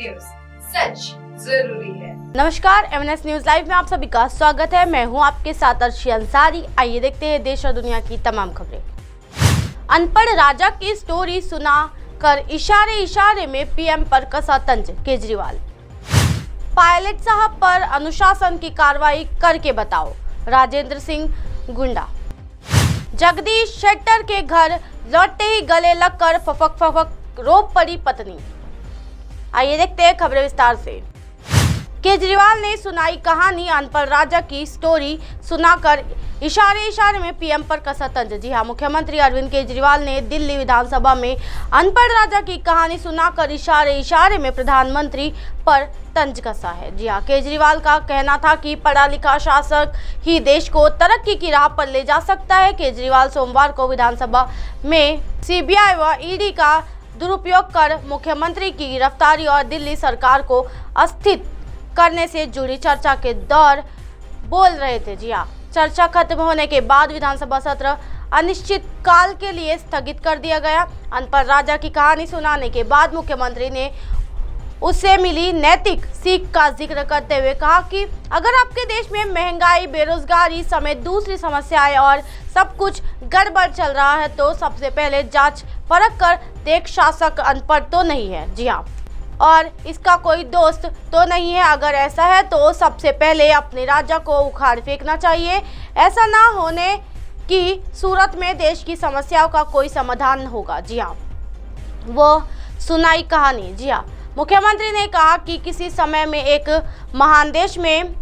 News, सच जरूरी है। नमस्कार, MNS न्यूज लाइव में आप सभी का स्वागत है। मैं हूं आपके साथ अर्शी अंसारी। आइए देखते हैं देश और दुनिया की तमाम खबरें। अनपढ़ राजा की स्टोरी सुना कर इशारे इशारे में PM पर कसा तंज केजरीवाल। पायलट साहब पर अनुशासन की कार्रवाई करके बताओ, राजेंद्र सिंह गुंडा। जगदीश शेट्टर के घर लौटते ही गले लगकर फफक फफक रो पड़ी पत्नी। आइए देखते हैं खबरें विस्तार से। केजरीवाल ने सुनाई कहानी अनपढ़ राजा की स्टोरी सुनाकर इशारे इशारे में PM पर कसा तंज। जी हां, मुख्यमंत्री अरविंद केजरीवाल ने दिल्ली विधानसभा में अनपढ़ राजा की कहानी सुनाकर इशारे इशारे में प्रधानमंत्री पर तंज कसा है। जी हां, केजरीवाल का कहना था कि पढ़ा लिखा शासक ही देश को तरक्की की राह पर ले जा सकता है। केजरीवाल सोमवार को विधानसभा में CBI व ED का दुरुपयोग कर मुख्यमंत्री की गिरफ्तारी और दिल्ली सरकार को अस्थिर करने से जुड़ी चर्चा के दौर बोल रहे थे। जी हाँ, चर्चा खत्म होने के बाद विधानसभा सत्र अनिश्चित काल के लिए स्थगित कर दिया गया। अनपढ़ राजा की कहानी सुनाने के बाद मुख्यमंत्री ने उससे मिली नैतिक सीख का जिक्र करते हुए कहा कि अगर आपके देश में महंगाई, बेरोजगारी समेत दूसरी समस्याएं और सब कुछ गड़बड़ चल रहा है तो सबसे पहले जांच परख कर देख शासक अनपढ़ तो नहीं है। जी हाँ, और इसका कोई दोस्त तो नहीं है। अगर ऐसा है तो सबसे पहले अपने राजा को उखाड़ फेंकना चाहिए। ऐसा ना होने की सूरत में देश की समस्याओं का कोई समाधान होगा। जी हाँ, वो सुनाई कहानी। जी हाँ, मुख्यमंत्री ने कहा कि किसी समय में एक महान देश में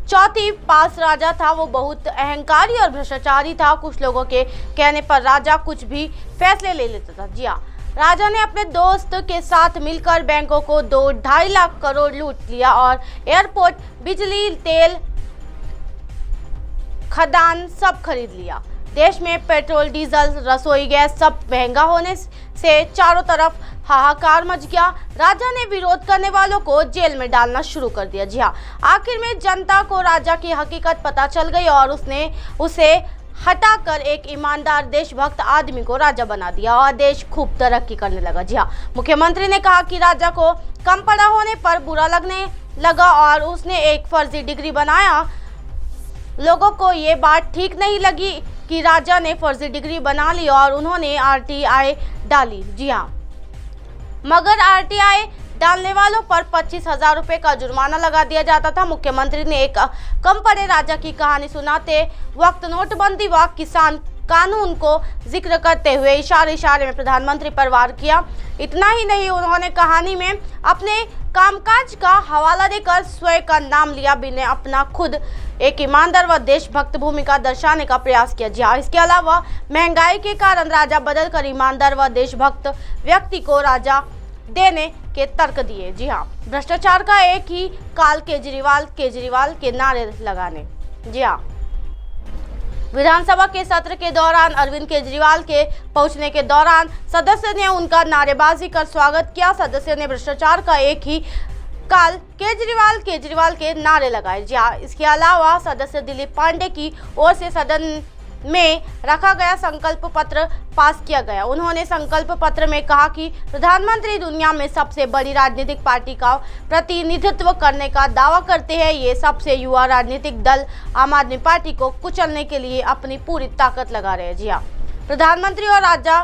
चौथी पास राजा था। वो बहुत अहंकारी और भ्रष्टाचारी था। कुछ लोगों के कहने पर राजा कुछ भी फैसले ले लेता था। जी हाँ, राजा ने अपने दोस्त के साथ मिलकर बैंकों को 2-2.5 लाख करोड़ लूट लिया और एयरपोर्ट, बिजली, तेल, खदान सब खरीद लिया। देश में पेट्रोल, डीजल, रसोई गैस सब महंगा होने से चारों तरफ हाहाकार मच गया। राजा ने विरोध करने वालों को जेल में डालना शुरू कर दिया। जी हाँ, आखिर में जनता को राजा की हकीकत पता चल गई और उसने उसे हटाकर एक ईमानदार देशभक्त आदमी को राजा बना दिया और देश खूब तरक्की करने लगा। जी हाँ, मुख्यमंत्री ने कहा कि राजा को कम पढ़ा होने पर बुरा लगने लगा और उसने एक फर्जी डिग्री बनाया। लोगों को ये बात ठीक नहीं लगी कि राजा ने फर्जी डिग्री बना ली और उन्होंने RTI डाली। जी हाँ, मगर RTI डालने वालों पर 25,000 रुपये का जुर्माना लगा दिया जाता था। मुख्यमंत्री ने एक कम पढ़े राजा की कहानी सुनाते वक्त नोटबंदी व किसान कानून को जिक्र करते हुए इशारे इशारे में प्रधानमंत्री पर वार किया। इतना ही नहीं, उन्होंने कहानी में अपने कामकाज का हवाला देकर स्वयं का नाम लिया, बिना अपना खुद एक ईमानदार व देशभक्त भूमिका दर्शाने का प्रयास किया। जी हाँ, इसके अलावा महंगाई के कारण राजा बदलकर ईमानदार व देशभक्त व्यक्ति को राजा देने के तर्क दिए। जी हाँ, भ्रष्टाचार का एक ही काल केजरीवाल के नारे लगाने। जी हाँ, विधानसभा के सत्र के दौरान अरविंद केजरीवाल के पहुंचने के दौरान सदस्य ने उनका नारेबाजी कर स्वागत किया। सदस्य ने भ्रष्टाचार का एक ही काल केजरीवाल के नारे लगाए। जी हाँ, इसके अलावा सदस्य दिलीप पांडे की ओर से सदन में रखा गया संकल्प पत्र पास किया गया। उन्होंने संकल्प पत्र में कहा कि प्रधानमंत्री दुनिया में सबसे बड़ी राजनीतिक पार्टी का प्रतिनिधित्व करने का दावा करते हैं। ये सबसे युवा राजनीतिक दल आम आदमी पार्टी को कुचलने के लिए अपनी पूरी ताकत लगा रहे हैं। जी हाँ, प्रधानमंत्री और राजा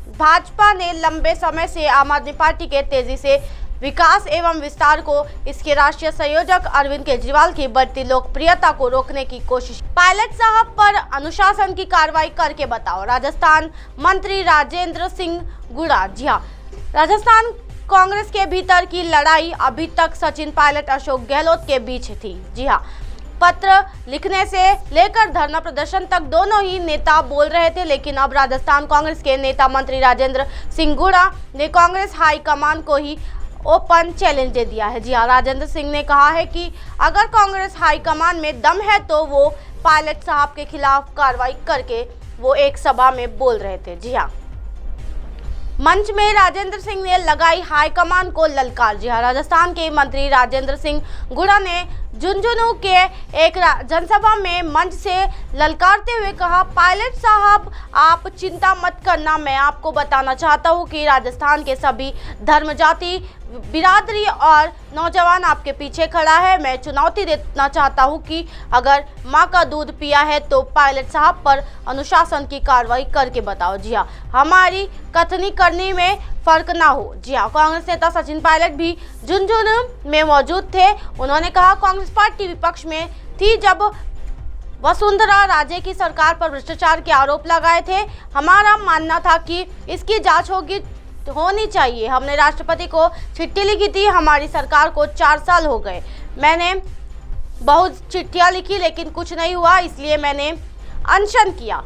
भाजपा ने लंबे समय से आम आदमी पार्टी के तेजी से विकास एवं विस्तार को इसके राष्ट्रीय संयोजक अरविंद केजरीवाल की बढ़ती लोकप्रियता को रोकने की कोशिश। पायलट साहब पर अनुशासन की कार्रवाई करके बताओ, राजस्थान मंत्री राजेंद्र सिंह गुड़ा। जी हाँ, राजस्थान कांग्रेस के भीतर की लड़ाई अभी तक सचिन पायलट, अशोक गहलोत के बीच थी। जी हाँ, पत्र लिखने से लेकर धरना प्रदर्शन तक दोनों ही नेता बोल रहे थे, लेकिन अब राजस्थान कांग्रेस के नेता मंत्री राजेंद्र सिंह गुड़ा ने कांग्रेस हाईकमान को ही ओपन चैलेंज दे दिया है। जी हाँ, राजेंद्र सिंह ने कहा है कि अगर कांग्रेस हाईकमान में दम है तो वो पायलट साहब के खिलाफ कार्रवाई करके वो एक सभा में बोल रहे थे। जी हाँ, मंच में राजेंद्र सिंह ने लगाई हाईकमान को ललकार। जी हाँ, राजस्थान के मंत्री राजेंद्र सिंह गुड़ा ने झुंझुनू के एक जनसभा में मंच से ललकारते हुए कहा, पायलट साहब आप चिंता मत करना, मैं आपको बताना चाहता हूं कि राजस्थान के सभी धर्म, जाति, बिरादरी और नौजवान आपके पीछे खड़ा है। मैं चुनौती देना चाहता हूं कि अगर मां का दूध पिया है तो पायलट साहब पर अनुशासन की कार्रवाई करके बताओ। जी हाँ, हमारी कथनी करनी में फर्क ना हो। जी हाँ, कांग्रेस नेता सचिन पायलट भी झुंझुनू में मौजूद थे। उन्होंने कहा, कांग्रेस पार्टी विपक्ष में थी जब वसुंधरा राजे की सरकार पर भ्रष्टाचार के आरोप लगाए थे। हमारा मानना था कि इसकी जांच होनी चाहिए। हमने राष्ट्रपति को चिट्ठी लिखी थी। हमारी सरकार को 4 साल हो गए। मैंने बहुत चिट्ठियां लिखी लेकिन कुछ नहीं हुआ, इसलिए मैंने अनशन किया।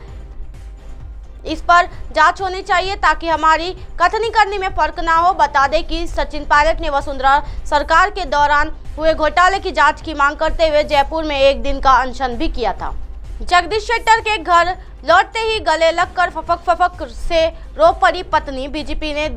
इस पर जांच होनी चाहिए ताकि हमारी कथनी करने में फर्क ना हो। बता दें कि सचिन पायलट ने वसुंधरा सरकार के दौरान हुए घोटाले की जांच की मांग करते हुए जयपुर में 1 दिन का अनशन भी किया था। जगदीश शेट्टर के घर लौटते ही गले लगकर फफक से रो पड़ी पत्नी, बीजेपी ने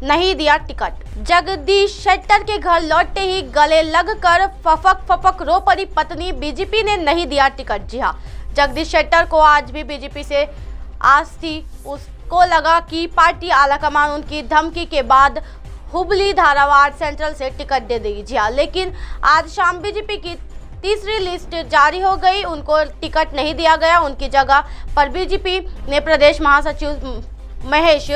नहीं दिया टिकट। जगदीश शेट्टर के घर लौटते ही गले लगकर फफक रो पड़ी पत्नी, बीजेपी ने नहीं दिया टिकट। जी हाँ, जगदीश शेट्टर को आज भी बीजेपी से आस थी। उसको लगा कि पार्टी आलाकमान उनकी धमकी के बाद हुबली, धारावाड़, सेंट्रल से टिकट दे देगी। जी हाँ, लेकिन आज शाम बीजेपी की तीसरी लिस्ट जारी हो गई। उनको टिकट नहीं दिया गया। उनकी जगह पर बीजेपी ने प्रदेश महासचिव महेश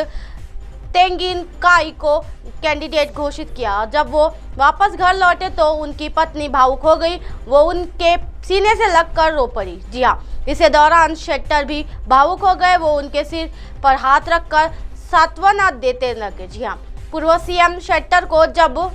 तेंगिनकाई को कैंडिडेट घोषित किया। जब वो वापस घर लौटे तो उनकी पत्नी भावुक हो गई। वो उनके सीने से लगकर रो पड़ी। जी हाँ, इसी दौरान शेट्टर भी भावुक हो गए। वो उनके सिर पर हाथ रखकर सांत्वना देते लगे। जी हाँ, पूर्व सीएम शेट्टर को जब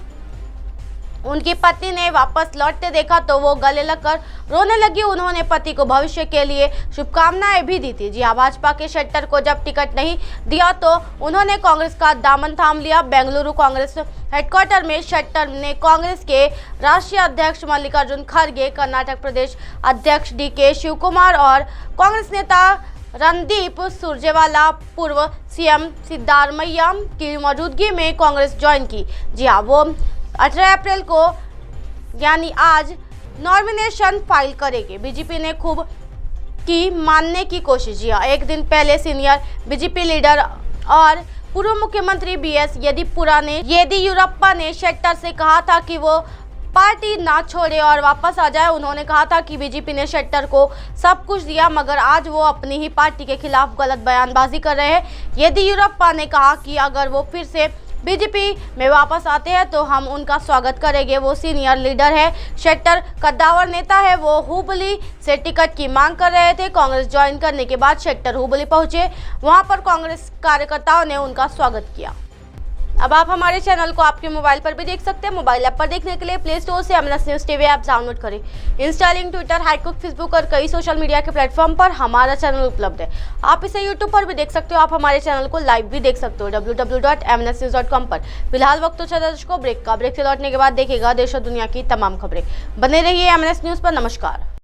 उनकी पत्नी ने वापस लौटते देखा तो वो गले लगकर रोने लगी। उन्होंने पति को भविष्य के लिए शुभकामनाएं भी दी थी। जी हाँ, भाजपा के शेट्टर को जब टिकट नहीं दिया तो उन्होंने कांग्रेस का दामन थाम लिया। बेंगलुरु कांग्रेस हेडक्वार्टर में शेट्टर ने कांग्रेस के राष्ट्रीय अध्यक्ष मल्लिकार्जुन खड़गे, कर्नाटक प्रदेश अध्यक्ष DK शिवकुमार और कांग्रेस नेता रणदीप सुरजेवाला, पूर्व सीएम सिद्धारमैया की मौजूदगी में कांग्रेस ज्वाइन की। जी हाँ, वो 18 अप्रैल को यानी आज नॉमिनेशन फाइल करेंगे। बीजेपी ने खूब की मानने की कोशिश। जी हाँ, एक दिन पहले सीनियर बीजेपी लीडर और पूर्व मुख्यमंत्री BS येदियुरप्पा ने शेट्टर से कहा था कि वो पार्टी ना छोड़े और वापस आ जाए। उन्होंने कहा था कि बीजेपी ने शेट्टर को सब कुछ दिया मगर आज वो अपनी ही पार्टी के खिलाफ गलत बयानबाजी कर रहे हैं। येदियुरप्पा ने कहा कि अगर वो फिर से बीजेपी में वापस आते हैं तो हम उनका स्वागत करेंगे। वो सीनियर लीडर है। शेट्टर कद्दावर नेता है। वो हुबली से टिकट की मांग कर रहे थे। कांग्रेस ज्वाइन करने के बाद शेट्टर हुबली पहुंचे। वहां पर कांग्रेस कार्यकर्ताओं ने उनका स्वागत किया। अब आप हमारे चैनल को आपके मोबाइल पर भी देख सकते हैं। मोबाइल ऐप पर देखने के लिए प्ले स्टोर से MNS news TV app download करें। इंस्टा, लिंक, ट्विटर, हैडकुक, फेसबुक और कई सोशल मीडिया के प्लेटफॉर्म पर हमारा चैनल उपलब्ध है। आप इसे यूट्यूब पर भी देख सकते हो। आप हमारे चैनल को लाइव भी देख सकते हो www.mnsnews.com पर। फिलहाल वक्त तो चला दर्शकों ब्रेक का। ब्रेक से लौटने के बाद देखिएगा देश और दुनिया की तमाम खबरें। बने रहिए एमएनएस न्यूज़ पर। नमस्कार।